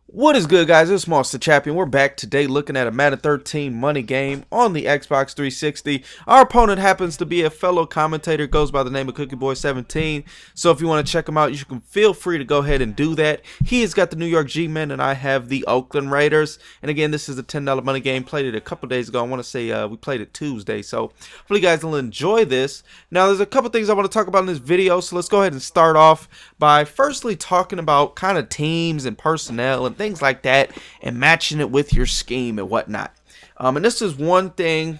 What is good, guys? It's Monster Champion. We're back today looking at a Madden 13 money game on the Xbox 360. Our opponent happens to be a fellow commentator, goes by the name of CookieBoy17. So if you want to check him out, you can feel free to go ahead and do that. He has got the New York G-Men, and I have the Oakland Raiders. And again, this is a $10 money game. Played it a couple days ago. I want to say we played it Tuesday. So hopefully you guys will enjoy this. Now, there's a couple things I want to talk about in this video. So let's go ahead and start off by firstly talking about kind of teams and personnel and things like that, and matching it with your scheme and whatnot. And this is one thing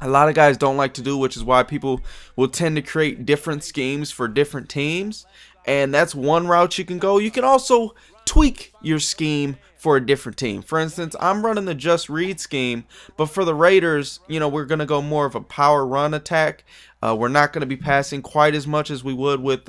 a lot of guys don't like to do, which is why people will tend to create different schemes for different teams. And that's one route you can go. You can also tweak your scheme for a different team. For instance, I'm running the just read scheme, but for the Raiders, we're going to go more of a power run attack. We're not going to be passing quite as much as we would with,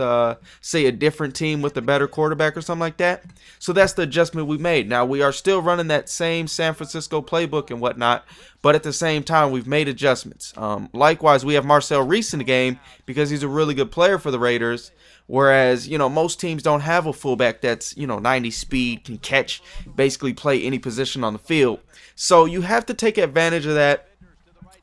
say, a different team with a better quarterback or something like that. So that's the adjustment we made. Now, we are still running that same San Francisco playbook and whatnot, but at the same time, we've made adjustments. Likewise, we have Marcel Reese in the game because he's a really good player for the Raiders. Whereas, most teams don't have a fullback that's, 90 speed, can catch, basically play any position on the field. So you have to take advantage of that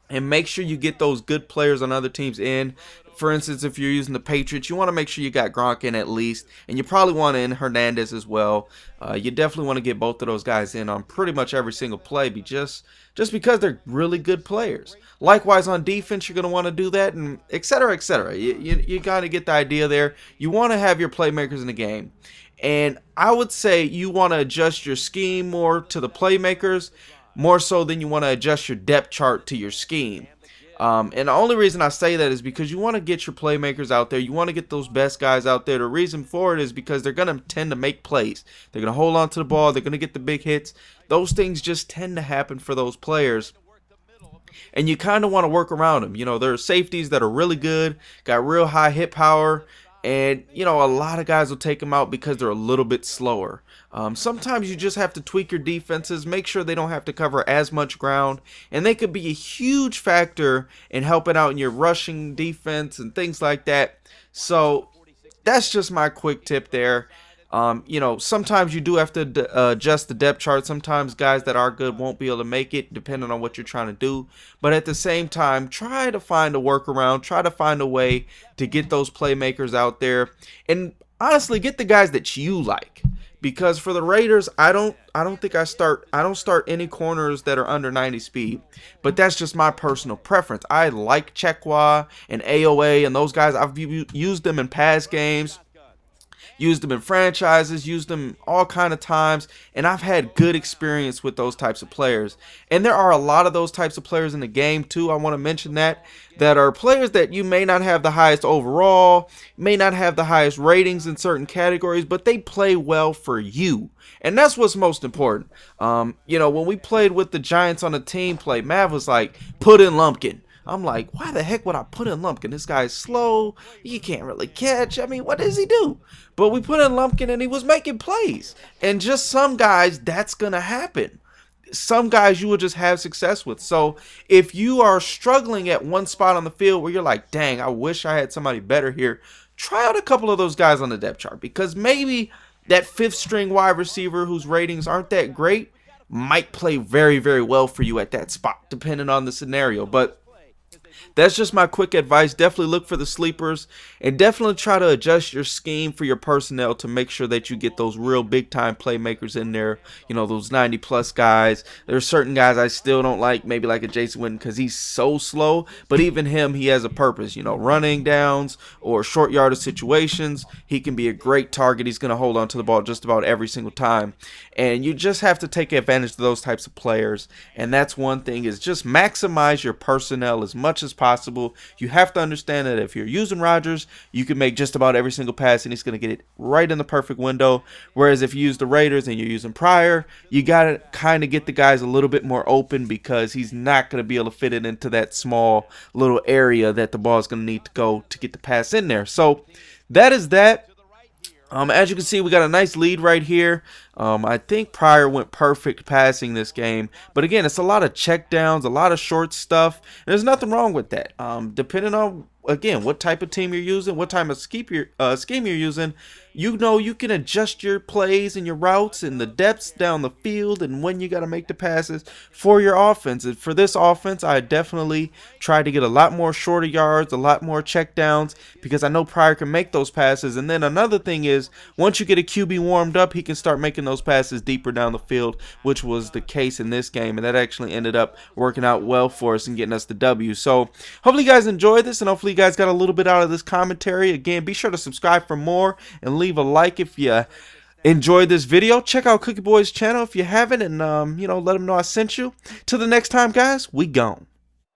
and make sure you get those good players on other teams in. For instance, if you're using the Patriots, you want to make sure you got Gronk in at least, and you probably want in Hernandez as well. You definitely want to get both of those guys in on pretty much every single play, just because they're really good players. Likewise, on defense, you're going to want to do that, and et cetera, et cetera. You got to get the idea there. You want to have your playmakers in the game. And I would say you want to adjust your scheme more to the playmakers, more so than you want to adjust your depth chart to your scheme. And the only reason I say that is because you want to get your playmakers out there. You want to get those best guys out there. The reason for it is because they're going to tend to make plays. They're going to hold on to the ball. They're going to get the big hits. Those things just tend to happen for those players. And you kind of want to work around them. There are safeties that are really good, got real high hit power. And, a lot of guys will take them out because they're a little bit slower. Sometimes you just have to tweak your defenses, make sure they don't have to cover as much ground. And they could be a huge factor in helping out in your rushing defense and things like that. So that's just my quick tip there. Sometimes you do have to adjust the depth chart. Sometimes guys that are good won't be able to make it depending on what you're trying to do. But at the same time, try to find a workaround. Try to find a way to get those playmakers out there. And honestly, get the guys that you like. Because for the Raiders, I don't start any corners that are under 90 speed. But that's just my personal preference. I like Chekwa and AOA and those guys. I've used them in past games. Used them in franchises, used them all kind of times, and I've had good experience with those types of players. And there are a lot of those types of players in the game too. I want to mention that are players that you may not have the highest overall, may not have the highest ratings in certain categories, but they play well for you. And that's what's most important. When we played with the Giants on a team play, Mav was like, put in Lumpkin. I'm like, why the heck would I put in Lumpkin? This guy's slow. He can't really catch. I mean, what does he do? But we put in Lumpkin and he was making plays. And just some guys, that's going to happen. Some guys you will just have success with. So if you are struggling at one spot on the field where you're like, dang, I wish I had somebody better here, try out a couple of those guys on the depth chart. Because maybe that fifth string wide receiver whose ratings aren't that great might play very, very well for you at that spot, depending on the scenario. But that's just my quick advice. Definitely look for the sleepers and definitely try to adjust your scheme for your personnel to make sure that you get those real big time playmakers in there. Those 90 plus guys. There are certain guys I still don't like, maybe like a Jason Witten because he's so slow, but even him, he has a purpose. Running downs or short yardage situations, he can be a great target. He's going to hold on to the ball just about every single time. And you just have to take advantage of those types of players. And that's one thing, is just maximize your personnel as much as possible. You have to understand that if you're using Rodgers, you can make just about every single pass and he's going to get it right in the perfect window. Whereas if you use the Raiders and you're using Pryor, you got to kind of get the guys a little bit more open because he's not going to be able to fit it into that small little area that the ball is going to need to go to get the pass in there. So that is that. As you can see, we got a nice lead right here. I think Pryor went perfect passing this game. But again, it's a lot of check downs, a lot of short stuff. And there's nothing wrong with that. Depending on again, what type of team you're using, what type of scheme you're using, you know you can adjust your plays and your routes and the depths down the field and when you got to make the passes for your offense. And for this offense, I definitely try to get a lot more shorter yards, a lot more checkdowns, because I know Pryor can make those passes. And then another thing is, once you get a QB warmed up, he can start making those passes deeper down the field, which was the case in this game. And that actually ended up working out well for us and getting us the W. So hopefully you guys enjoyed this, and hopefully you guys got a little bit out of this commentary. Again, be sure to subscribe for more and leave a like if you enjoyed this video. Check out Cookie Boy's channel if you haven't, and let him know I sent you. Till the next time, guys, we gone.